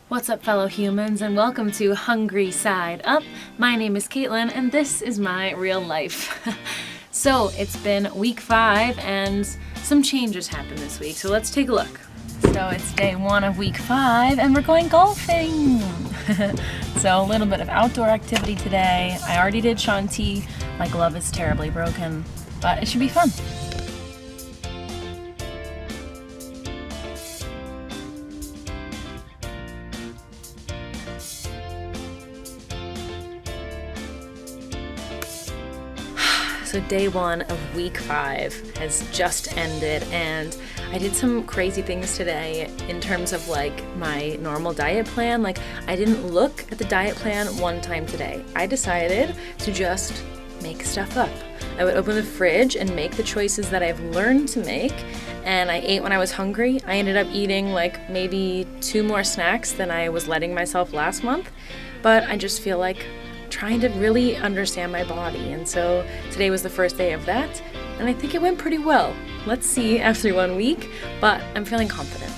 What's up, fellow humans, and welcome to Hungry Side Up. My name is Caitlin, and this is my real life. So, it's been week 5, and some changes happened this week, so let's take a look. So, it's day 1 of week 5, and we're going golfing! So, a little bit of outdoor activity today. I already did Shanti. My glove is terribly broken, but it should be fun. So day 1 of week 5 has just ended, and I did some crazy things today in terms of like my normal diet plan. Like, I didn't look at the diet plan one time today. I decided to just make stuff up. I would open the fridge and make the choices that I've learned to make, and I ate when I was hungry. I ended up eating like maybe 2 more snacks than I was letting myself last month, but I just feel like trying to really understand my body, and so today was the first day of that, and I think it went pretty well. Let's see after 1 week, but I'm feeling confident.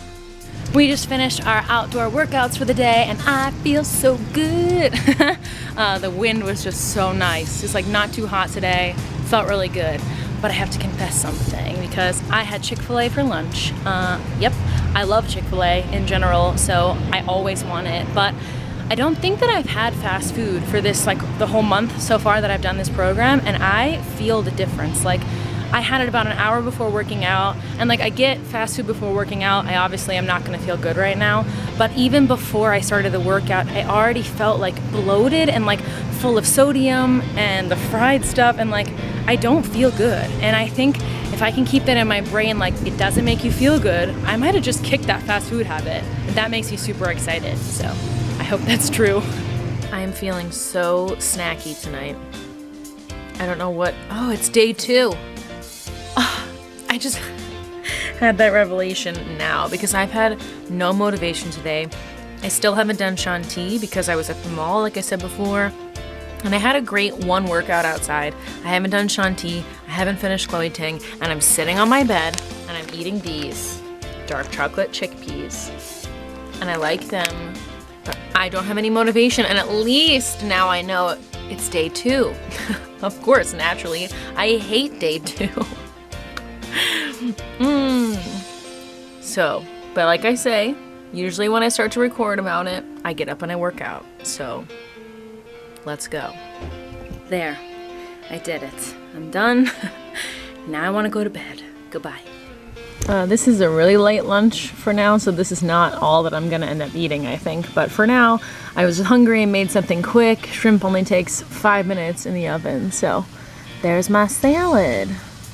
We just finished our outdoor workouts for the day, and I feel so good. The wind was just so nice. It's like not too hot today. Felt really good. But I have to confess something, because I had Chick-fil-A for lunch. Yep, I love Chick-fil-A in general, so I always want it, but I don't think that I've had fast food for this, like, the whole month so far that I've done this program, and I feel the difference. Like, I had it about an hour before working out, and like, I get fast food before working out. I obviously am not gonna feel good right now, but even before I started the workout, I already felt like bloated and like full of sodium and the fried stuff, and like, I don't feel good. And I think if I can keep that in my brain, like, it doesn't make you feel good, I might have just kicked that fast food habit, and that makes me super excited, so I hope that's true. I am feeling so snacky tonight. I don't know what. Oh, it's day 2. Oh, I just had that revelation now because I've had no motivation today. I still haven't done Shanti because I was at the mall, like I said before. And I had a great 1 workout outside. I haven't done Shanti, I haven't finished Chloe Ting, and I'm sitting on my bed and I'm eating these dark chocolate chickpeas. And I like them. But I don't have any motivation, and at least now I know it's day 2. Of course, naturally, I hate day 2. So, but like I say, usually when I start to record about it, I get up and I work out. So, let's go. There, I did it. I'm done. Now I want to go to bed. Goodbye. This is a really late lunch for now, so this is not all that I'm gonna end up eating, I think. But for now, I was hungry and made something quick. Shrimp only takes 5 minutes in the oven, so there's my salad.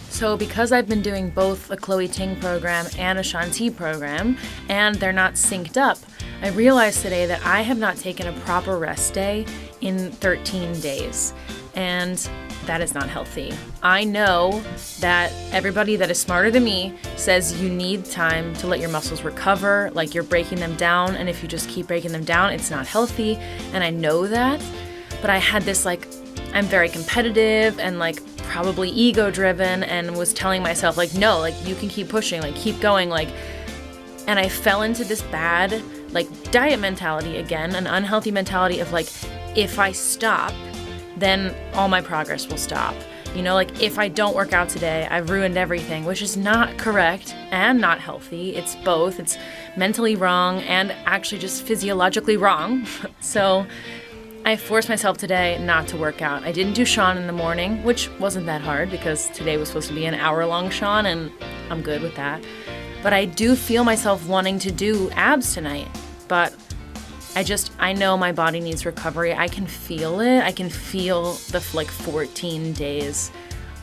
So because I've been doing both a Chloe Ting program and a Shanti program, and they're not synced up, I realized today that I have not taken a proper rest day in 13 days. And that is not healthy. I know that everybody that is smarter than me says you need time to let your muscles recover, like you're breaking them down, and if you just keep breaking them down, it's not healthy, and I know that, but I had this, like, I'm very competitive and like probably ego driven, and was telling myself like, no, like, you can keep pushing, like, keep going, like, and I fell into this bad, like, diet mentality again, an unhealthy mentality of like, if I stop, then all my progress will stop. You know, like, if I don't work out today, I've ruined everything, which is not correct and not healthy. It's both. It's mentally wrong and actually just physiologically wrong. So I forced myself today not to work out. I didn't do Sean in the morning, which wasn't that hard because today was supposed to be an hour-long Sean, and I'm good with that. But I do feel myself wanting to do abs tonight, but I know my body needs recovery. I can feel it. I can feel the like 14 days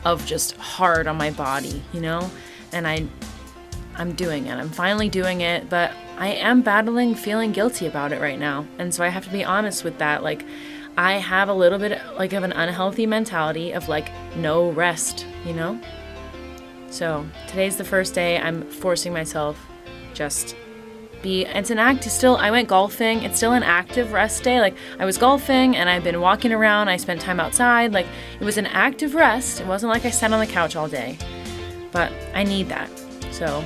of just hard on my body, you know? And I'm doing it. I'm finally doing it, but I am battling feeling guilty about it right now. And so I have to be honest with that. Like, I have a little bit like of an unhealthy mentality of like no rest, you know? So today's the first day I'm forcing myself just it's an act still. I went golfing. It's still an active rest day. Like, I was golfing and I've been walking around. I spent time outside. Like, it was an active rest. It wasn't like I sat on the couch all day, but I need that. So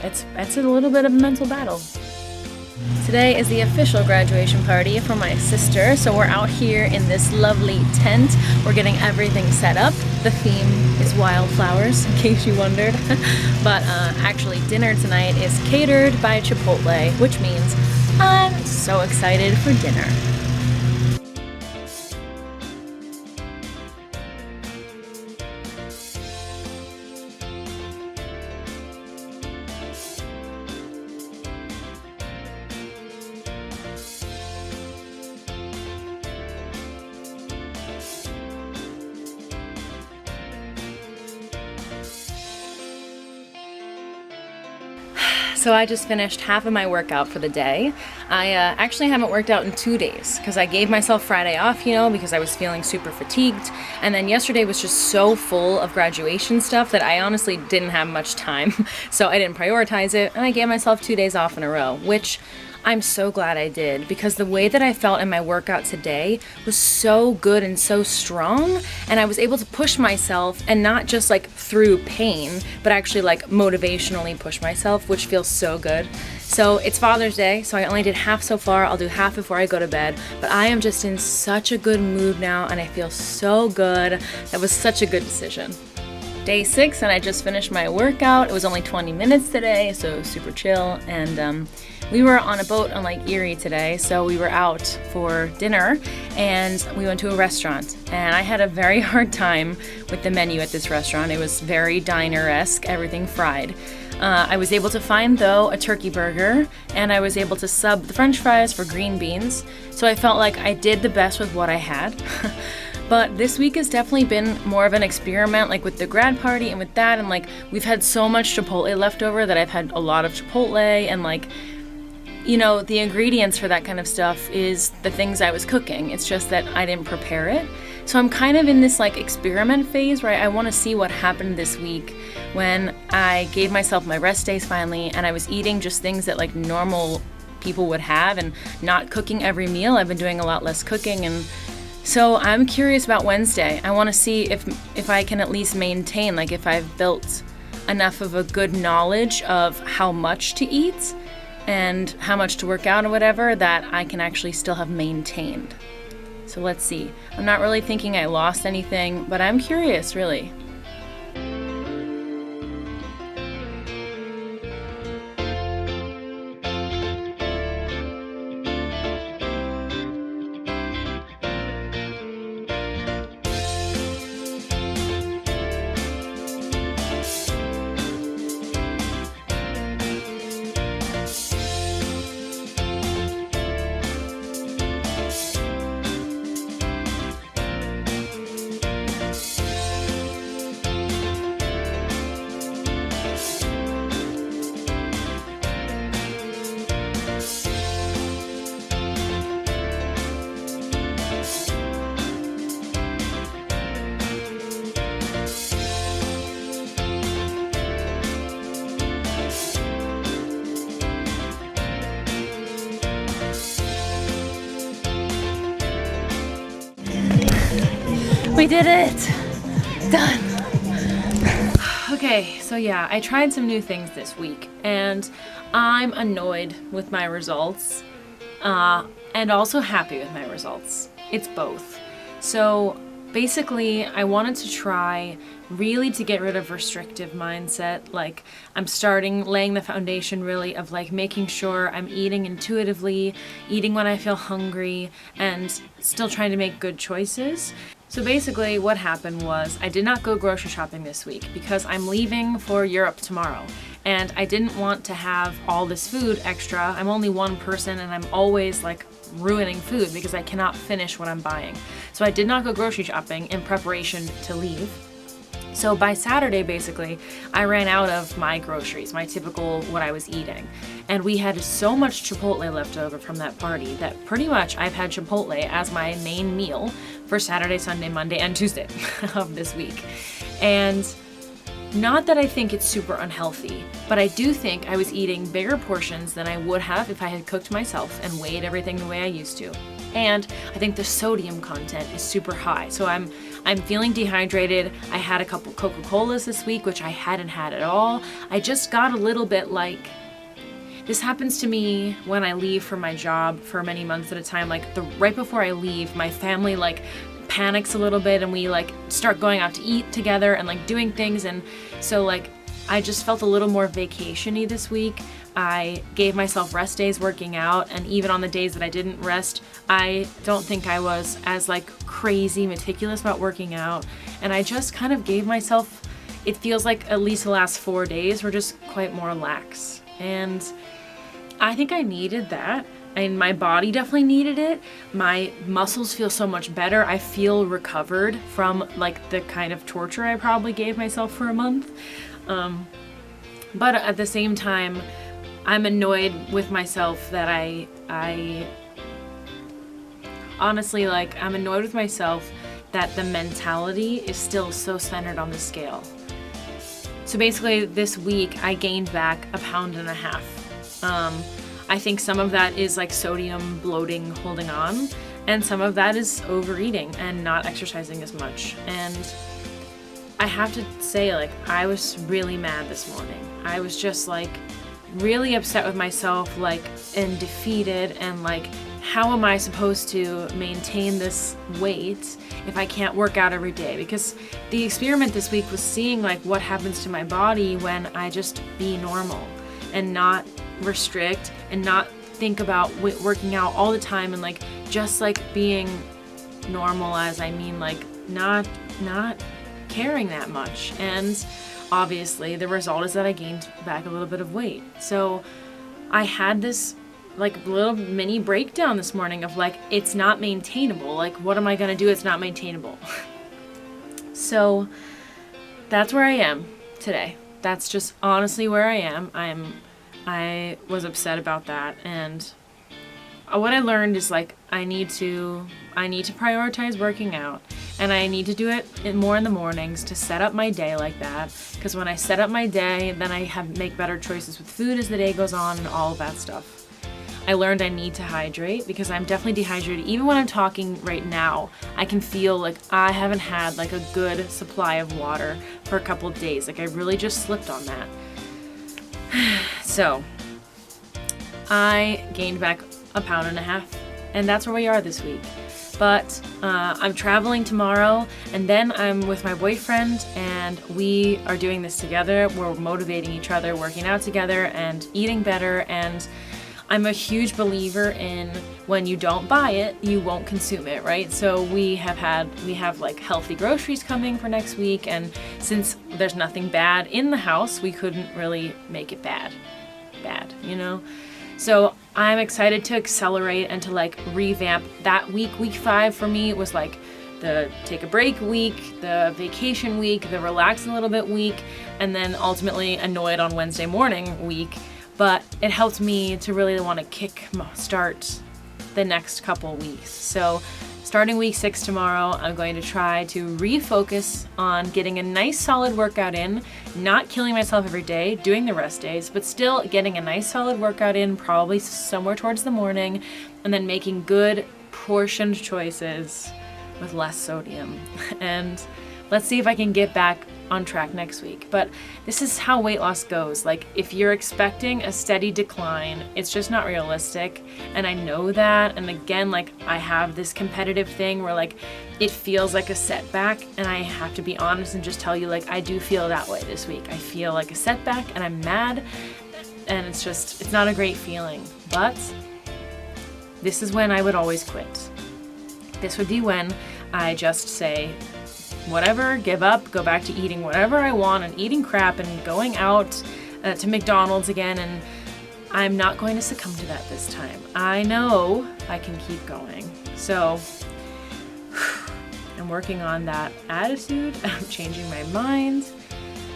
it's a little bit of a mental battle. Today is the official graduation party for my sister, so we're out here in this lovely tent. We're getting everything set up. The theme is wildflowers, in case you wondered. But actually, dinner tonight is catered by Chipotle, which means I'm so excited for dinner. So I just finished half of my workout for the day. I actually haven't worked out in 2 days because I gave myself Friday off, you know, because I was feeling super fatigued. And then yesterday was just so full of graduation stuff that I honestly didn't have much time. So I didn't prioritize it, and I gave myself 2 days off in a row, which I'm so glad I did, because the way that I felt in my workout today was so good and so strong, and I was able to push myself, and not just like through pain, but actually like motivationally push myself, which feels so good. So it's Father's Day, so I only did half so far. I'll do half before I go to bed, but I am just in such a good mood now, and I feel so good. That was such a good decision. Day 6, and I just finished my workout. It was only 20 minutes today, so super chill. And we were on a boat on Lake Erie today, so we were out for dinner, and we went to a restaurant. And I had a very hard time with the menu at this restaurant. It was very diner-esque, everything fried. I was able to find, though, a turkey burger, and I was able to sub the french fries for green beans. So I felt like I did the best with what I had. But this week has definitely been more of an experiment, like with the grad party and with that, and like we've had so much Chipotle left over that I've had a lot of Chipotle, and like, you know, the ingredients for that kind of stuff is the things I was cooking. It's just that I didn't prepare it. So I'm kind of in this like experiment phase where I want to see what happened this week when I gave myself my rest days finally, and I was eating just things that like normal people would have and not cooking every meal. I've been doing a lot less cooking, and so I'm curious about Wednesday. I want to see if I can at least maintain, like if I've built enough of a good knowledge of how much to eat and how much to work out or whatever, that I can actually still have maintained. So let's see. I'm not really thinking I lost anything, but I'm curious, really. We did it! Done! Okay, so yeah, I tried some new things this week, and I'm annoyed with my results, and also happy with my results. It's both. So basically, I wanted to try really to get rid of restrictive mindset. Like, I'm laying the foundation really of like making sure I'm eating intuitively, eating when I feel hungry, and still trying to make good choices. So basically what happened was I did not go grocery shopping this week because I'm leaving for Europe tomorrow, and I didn't want to have all this food extra. I'm only one person, and I'm always like ruining food because I cannot finish what I'm buying. So I did not go grocery shopping in preparation to leave. So by Saturday, basically, I ran out of my groceries, my typical what I was eating. And we had so much Chipotle left over from that party that pretty much I've had Chipotle as my main meal for Saturday, Sunday, Monday, and Tuesday of this week. And not that I think it's super unhealthy, but I do think I was eating bigger portions than I would have if I had cooked myself and weighed everything the way I used to. And I think the sodium content is super high. So I'm feeling dehydrated. I had a couple Coca-Colas this week, which I hadn't had at all. I just got a little bit like this happens to me when I leave for my job for many months at a time. Like right before I leave, my family like panics a little bit and we like start going out to eat together and like doing things. And so like I just felt a little more vacation-y this week. I gave myself rest days working out, and even on the days that I didn't rest, I don't think I was as like crazy meticulous about working out. And I just kind of gave myself, it feels like at least the last 4 days were just quite more lax. And I think I needed that. And my body definitely needed it. My muscles feel so much better. I feel recovered from like the kind of torture I probably gave myself for a month. But at the same time, I'm annoyed with myself that I honestly, like, I'm annoyed with myself that the mentality is still so centered on the scale. So basically this week I gained back 1.5 pounds. I think some of that is like sodium bloating holding on, and some of that is overeating and not exercising as much. And I have to say, like, I was really mad this morning. I was just like really upset with myself, like, and defeated, and like, how am I supposed to maintain this weight if I can't work out every day? Because the experiment this week was seeing like what happens to my body when I just be normal and not restrict and not think about working out all the time, and like just like being normal, as I mean like not caring that much. And obviously the result is that I gained back a little bit of weight. So I had this like little mini breakdown this morning of like, it's not maintainable. Like, what am I gonna do? It's not maintainable. So that's where I am today. That's just honestly where I am. I was upset about that, and what I learned is like I need to prioritize working out, and I need to do it more in the mornings to set up my day like that, because when I set up my day, then I make better choices with food as the day goes on and all of that stuff. I learned I need to hydrate because I'm definitely dehydrated. Even when I'm talking right now, I can feel like I haven't had like a good supply of water for a couple of days. Like I really just slipped on that. So I gained back 1.5 pounds, and that's where we are this week. But I'm traveling tomorrow, and then I'm with my boyfriend, and we are doing this together. We're motivating each other, working out together, and eating better. And I'm a huge believer in when you don't buy it, you won't consume it, right? So we have like healthy groceries coming for next week, and since there's nothing bad in the house, we couldn't really make it bad, you know? So I'm excited to accelerate and to like revamp that week. Week 5 for me was like the take a break week, the vacation week, the relax a little bit week, and then ultimately annoyed on Wednesday morning week. But it helped me to really want to start the next couple weeks. So starting week 6 tomorrow, I'm going to try to refocus on getting a nice solid workout in, not killing myself every day, doing the rest days, but still getting a nice solid workout in, probably somewhere towards the morning, and then making good portioned choices with less sodium. And let's see if I can get back on track next week. But this is how weight loss goes. Like, if you're expecting a steady decline, it's just not realistic. And I know that. And again, like, I have this competitive thing where like it feels like a setback, and I have to be honest and just tell you, like, I do feel that way this week. I feel like a setback, and I'm mad, and it's not a great feeling. But this is when I would always quit. This would be when I just say, whatever, give up, go back to eating whatever I want and eating crap and going out to McDonald's again, and I'm not going to succumb to that this time. I know I can keep going. So I'm working on that attitude. I'm changing my mind,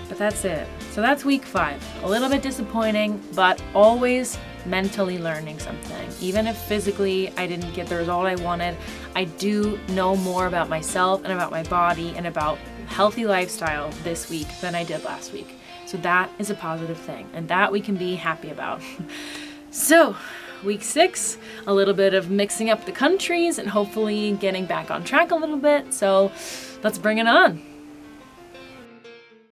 but that's it. So that's week 5. A little bit disappointing, but always mentally learning something. Even if physically I didn't get the result I wanted, I do know more about myself and about my body and about healthy lifestyle this week than I did last week. So that is a positive thing, and that we can be happy about. So week 6, a little bit of mixing up the countries and hopefully getting back on track a little bit. So let's bring it on.